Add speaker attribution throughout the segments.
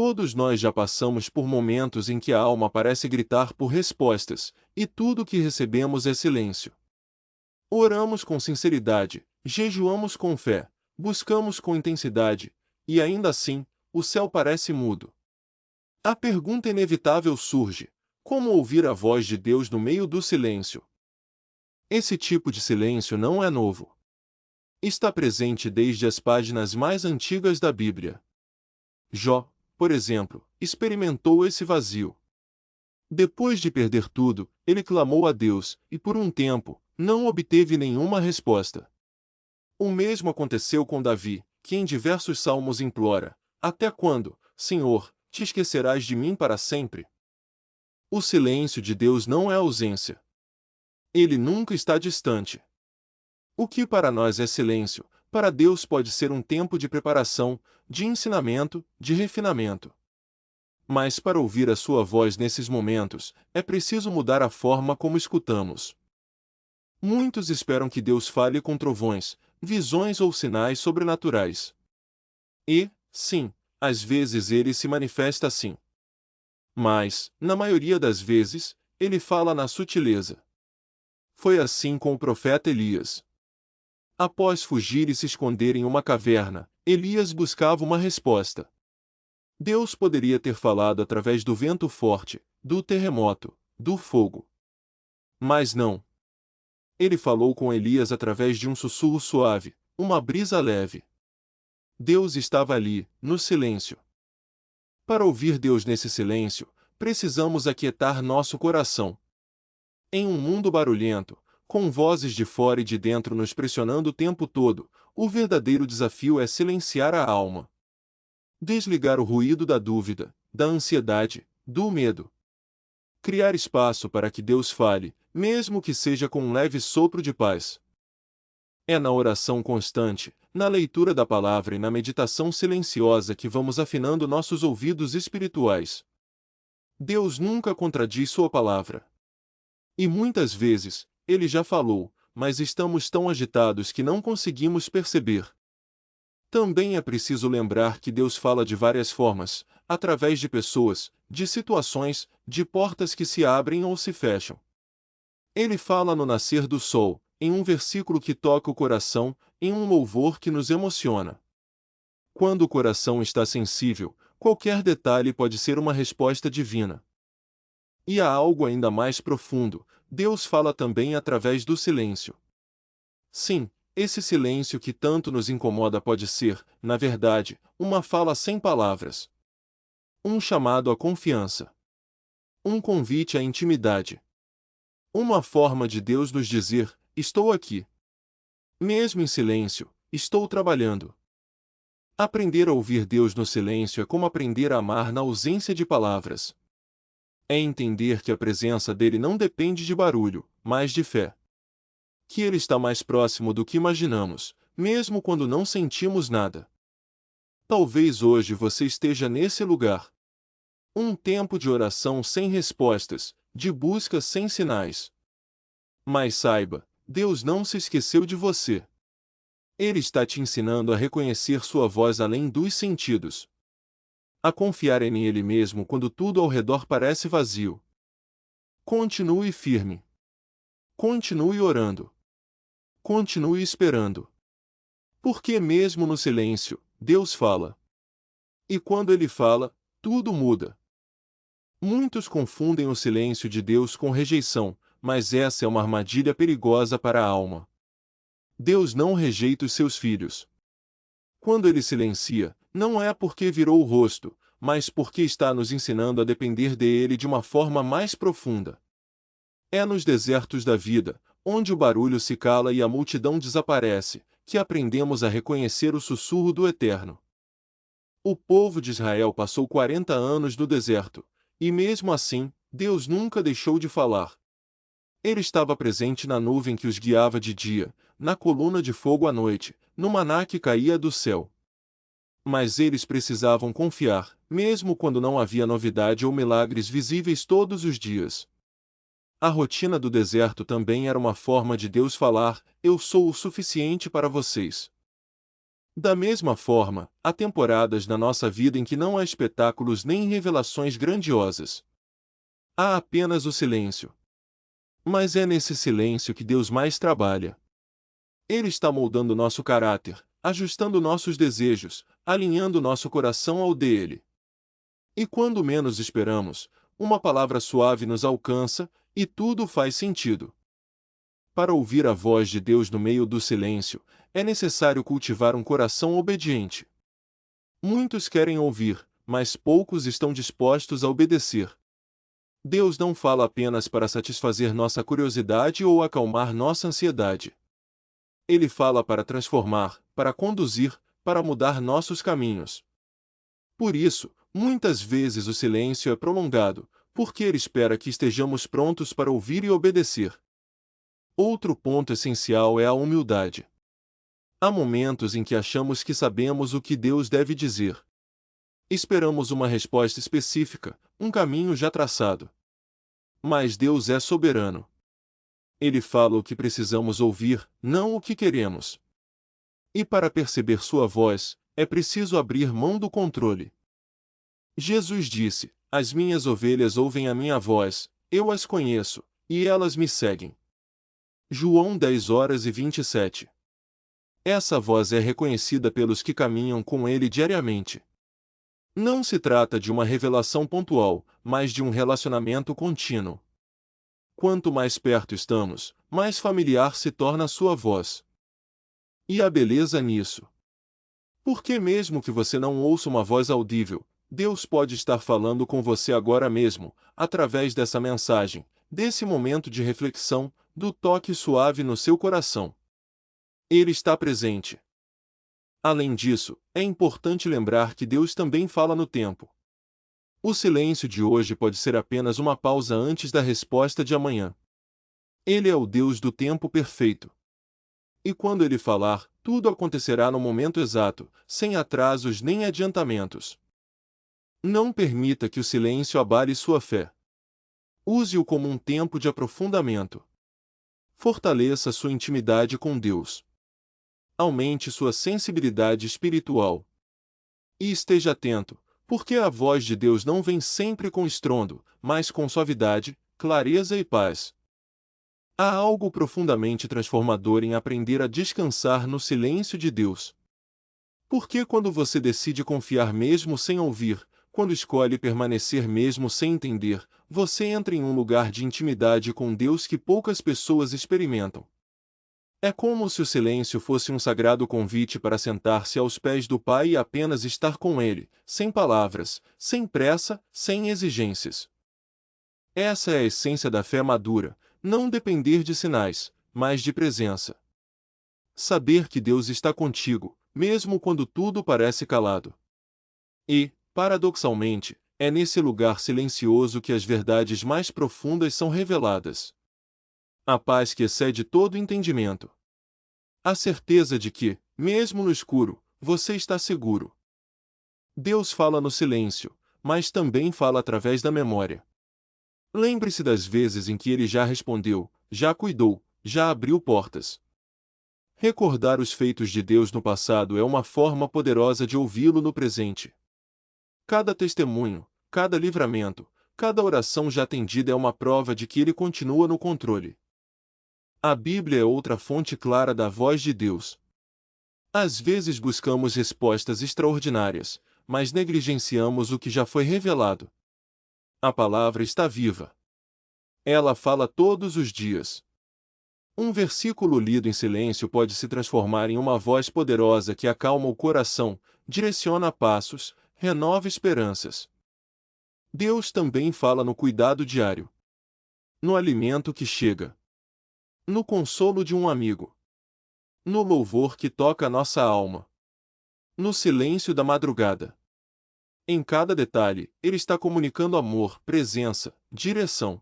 Speaker 1: Todos nós já passamos por momentos em que a alma parece gritar por respostas, e tudo o que recebemos é silêncio. Oramos com sinceridade, jejuamos com fé, buscamos com intensidade, e ainda assim, o céu parece mudo. A pergunta inevitável surge: como ouvir a voz de Deus no meio do silêncio? Esse tipo de silêncio não é novo. Está presente desde as páginas mais antigas da Bíblia. Jó, por exemplo, experimentou esse vazio. Depois de perder tudo, ele clamou a Deus, e por um tempo, não obteve nenhuma resposta. O mesmo aconteceu com Davi, que em diversos salmos implora: até quando, Senhor, te esquecerás de mim para sempre? O silêncio de Deus não é ausência. Ele nunca está distante. O que para nós é silêncio, para Deus pode ser um tempo de preparação, de ensinamento, de refinamento. Mas para ouvir a sua voz nesses momentos, é preciso mudar a forma como escutamos. Muitos esperam que Deus fale com trovões, visões ou sinais sobrenaturais. E, sim, às vezes ele se manifesta assim. Mas, na maioria das vezes, ele fala na sutileza. Foi assim com o profeta Elias. Após fugir e se esconder em uma caverna, Elias buscava uma resposta. Deus poderia ter falado através do vento forte, do terremoto, do fogo. Mas não. Ele falou com Elias através de um sussurro suave, uma brisa leve. Deus estava ali, no silêncio. Para ouvir Deus nesse silêncio, precisamos aquietar nosso coração. Em um mundo barulhento, com vozes de fora e de dentro nos pressionando o tempo todo, o verdadeiro desafio é silenciar a alma. Desligar o ruído da dúvida, da ansiedade, do medo. Criar espaço para que Deus fale, mesmo que seja com um leve sopro de paz. É na oração constante, na leitura da palavra e na meditação silenciosa que vamos afinando nossos ouvidos espirituais. Deus nunca contradiz sua palavra. E muitas vezes, ele já falou, mas estamos tão agitados que não conseguimos perceber. Também é preciso lembrar que Deus fala de várias formas, através de pessoas, de situações, de portas que se abrem ou se fecham. Ele fala no nascer do sol, em um versículo que toca o coração, em um louvor que nos emociona. Quando o coração está sensível, qualquer detalhe pode ser uma resposta divina. E há algo ainda mais profundo: Deus fala também através do silêncio. Sim, esse silêncio que tanto nos incomoda pode ser, na verdade, uma fala sem palavras. Um chamado à confiança. Um convite à intimidade. Uma forma de Deus nos dizer: estou aqui. Mesmo em silêncio, estou trabalhando. Aprender a ouvir Deus no silêncio é como aprender a amar na ausência de palavras. É entender que a presença dele não depende de barulho, mas de fé. Que ele está mais próximo do que imaginamos, mesmo quando não sentimos nada. Talvez hoje você esteja nesse lugar. Um tempo de oração sem respostas, de busca sem sinais. Mas saiba, Deus não se esqueceu de você. Ele está te ensinando a reconhecer sua voz além dos sentidos. A confiar em Ele mesmo quando tudo ao redor parece vazio. Continue firme. Continue orando. Continue esperando. Porque mesmo no silêncio, Deus fala. E quando Ele fala, tudo muda. Muitos confundem o silêncio de Deus com rejeição, mas essa é uma armadilha perigosa para a alma. Deus não rejeita os seus filhos. Quando Ele silencia, não é porque virou o rosto, mas porque está nos ensinando a depender dele de uma forma mais profunda. É nos desertos da vida, onde o barulho se cala e a multidão desaparece, que aprendemos a reconhecer o sussurro do Eterno. O povo de Israel passou 40 anos no deserto, e mesmo assim, Deus nunca deixou de falar. Ele estava presente na nuvem que os guiava de dia, na coluna de fogo à noite, no maná que caía do céu. Mas eles precisavam confiar, mesmo quando não havia novidade ou milagres visíveis todos os dias. A rotina do deserto também era uma forma de Deus falar: eu sou o suficiente para vocês. Da mesma forma, há temporadas na nossa vida em que não há espetáculos nem revelações grandiosas. Há apenas o silêncio. Mas é nesse silêncio que Deus mais trabalha. Ele está moldando nosso caráter, ajustando nossos desejos, alinhando nosso coração ao dele. E quando menos esperamos, uma palavra suave nos alcança, e tudo faz sentido. Para ouvir a voz de Deus no meio do silêncio, é necessário cultivar um coração obediente. Muitos querem ouvir, mas poucos estão dispostos a obedecer. Deus não fala apenas para satisfazer nossa curiosidade ou acalmar nossa ansiedade. Ele fala para transformar, para conduzir, para mudar nossos caminhos. Por isso, muitas vezes o silêncio é prolongado, porque ele espera que estejamos prontos para ouvir e obedecer. Outro ponto essencial é a humildade. Há momentos em que achamos que sabemos o que Deus deve dizer. Esperamos uma resposta específica, um caminho já traçado. Mas Deus é soberano. Ele fala o que precisamos ouvir, não o que queremos. E para perceber sua voz, é preciso abrir mão do controle. Jesus disse: "As minhas ovelhas ouvem a minha voz, eu as conheço, e elas me seguem." João 10:27. Essa voz é reconhecida pelos que caminham com ele diariamente. Não se trata de uma revelação pontual, mas de um relacionamento contínuo. Quanto mais perto estamos, mais familiar se torna a sua voz. E a beleza nisso. Porque mesmo que você não ouça uma voz audível, Deus pode estar falando com você agora mesmo, através dessa mensagem, desse momento de reflexão, do toque suave no seu coração. Ele está presente. Além disso, é importante lembrar que Deus também fala no tempo. O silêncio de hoje pode ser apenas uma pausa antes da resposta de amanhã. Ele é o Deus do tempo perfeito. E quando ele falar, tudo acontecerá no momento exato, sem atrasos nem adiantamentos. Não permita que o silêncio abale sua fé. Use-o como um tempo de aprofundamento. Fortaleça sua intimidade com Deus. Aumente sua sensibilidade espiritual. E esteja atento, porque a voz de Deus não vem sempre com estrondo, mas com suavidade, clareza e paz. Há algo profundamente transformador em aprender a descansar no silêncio de Deus. Porque quando você decide confiar mesmo sem ouvir, quando escolhe permanecer mesmo sem entender, você entra em um lugar de intimidade com Deus que poucas pessoas experimentam. É como se o silêncio fosse um sagrado convite para sentar-se aos pés do Pai e apenas estar com Ele, sem palavras, sem pressa, sem exigências. Essa é a essência da fé madura, não depender de sinais, mas de presença. Saber que Deus está contigo, mesmo quando tudo parece calado. E, paradoxalmente, é nesse lugar silencioso que as verdades mais profundas são reveladas. A paz que excede todo entendimento. A certeza de que, mesmo no escuro, você está seguro. Deus fala no silêncio, mas também fala através da memória. Lembre-se das vezes em que ele já respondeu, já cuidou, já abriu portas. Recordar os feitos de Deus no passado é uma forma poderosa de ouvi-lo no presente. Cada testemunho, cada livramento, cada oração já atendida é uma prova de que ele continua no controle. A Bíblia é outra fonte clara da voz de Deus. Às vezes buscamos respostas extraordinárias, mas negligenciamos o que já foi revelado. A palavra está viva. Ela fala todos os dias. Um versículo lido em silêncio pode se transformar em uma voz poderosa que acalma o coração, direciona passos, renova esperanças. Deus também fala no cuidado diário. No alimento que chega. No consolo de um amigo. No louvor que toca nossa alma. No silêncio da madrugada. Em cada detalhe, ele está comunicando amor, presença, direção.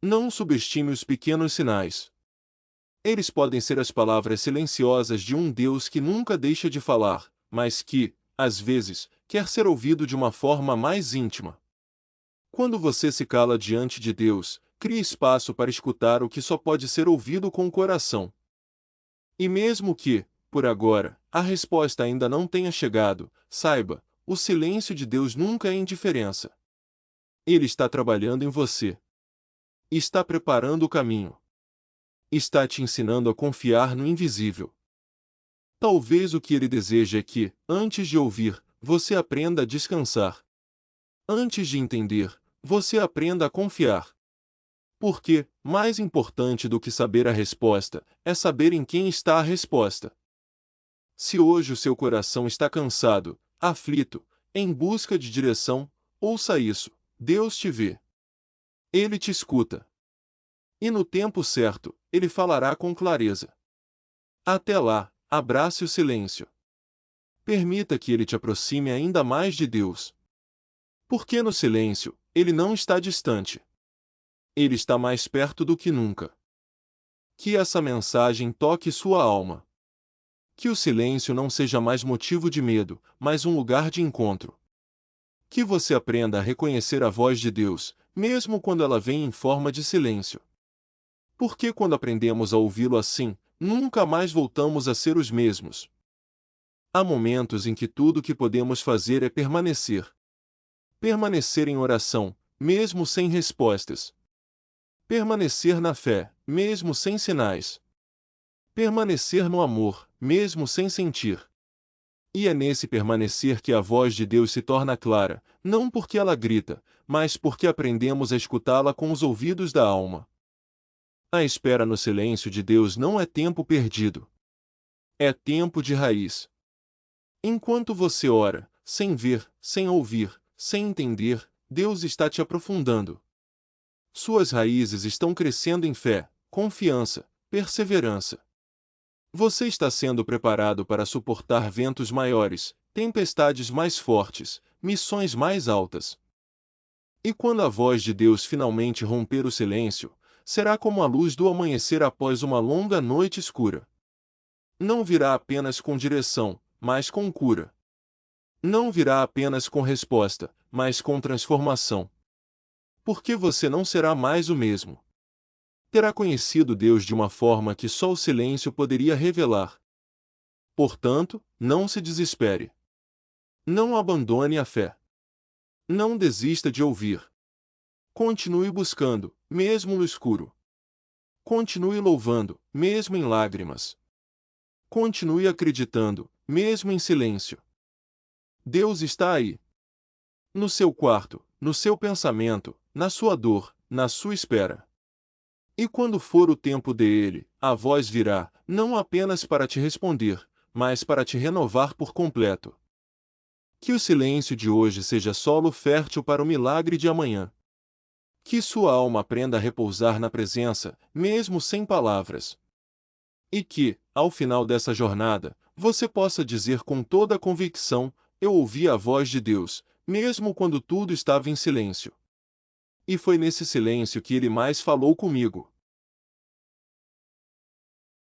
Speaker 1: Não subestime os pequenos sinais. Eles podem ser as palavras silenciosas de um Deus que nunca deixa de falar, mas que, às vezes, quer ser ouvido de uma forma mais íntima. Quando você se cala diante de Deus, cria espaço para escutar o que só pode ser ouvido com o coração. E mesmo que, por agora, a resposta ainda não tenha chegado, saiba, o silêncio de Deus nunca é indiferença. Ele está trabalhando em você. Está preparando o caminho. Está te ensinando a confiar no invisível. Talvez o que ele deseja é que, antes de ouvir, você aprenda a descansar. Antes de entender, você aprenda a confiar. Porque, mais importante do que saber a resposta, é saber em quem está a resposta. Se hoje o seu coração está cansado, aflito, em busca de direção, ouça isso: Deus te vê. Ele te escuta. E no tempo certo, ele falará com clareza. Até lá, abrace o silêncio. Permita que ele te aproxime ainda mais de Deus. Porque no silêncio, ele não está distante. Ele está mais perto do que nunca. Que essa mensagem toque sua alma. Que o silêncio não seja mais motivo de medo, mas um lugar de encontro. Que você aprenda a reconhecer a voz de Deus, mesmo quando ela vem em forma de silêncio. Porque quando aprendemos a ouvi-lo assim, nunca mais voltamos a ser os mesmos. Há momentos em que tudo o que podemos fazer é permanecer. Permanecer em oração, mesmo sem respostas. Permanecer na fé, mesmo sem sinais. Permanecer no amor, mesmo sem sentir. E é nesse permanecer que a voz de Deus se torna clara, não porque ela grita, mas porque aprendemos a escutá-la com os ouvidos da alma. A espera no silêncio de Deus não é tempo perdido. É tempo de raiz. Enquanto você ora, sem ver, sem ouvir, sem entender, Deus está te aprofundando. Suas raízes estão crescendo em fé, confiança, perseverança. Você está sendo preparado para suportar ventos maiores, tempestades mais fortes, missões mais altas. E quando a voz de Deus finalmente romper o silêncio, será como a luz do amanhecer após uma longa noite escura. Não virá apenas com direção, mas com cura. Não virá apenas com resposta, mas com transformação. Porque você não será mais o mesmo. Terá conhecido Deus de uma forma que só o silêncio poderia revelar. Portanto, não se desespere. Não abandone a fé. Não desista de ouvir. Continue buscando, mesmo no escuro. Continue louvando, mesmo em lágrimas. Continue acreditando, mesmo em silêncio. Deus está aí. No seu quarto, no seu pensamento, na sua dor, na sua espera. E quando for o tempo dele, a voz virá, não apenas para te responder, mas para te renovar por completo. Que o silêncio de hoje seja solo fértil para o milagre de amanhã. Que sua alma aprenda a repousar na presença, mesmo sem palavras. E que, ao final dessa jornada, você possa dizer com toda a convicção: eu ouvi a voz de Deus, mesmo quando tudo estava em silêncio. E foi nesse silêncio que ele mais falou comigo.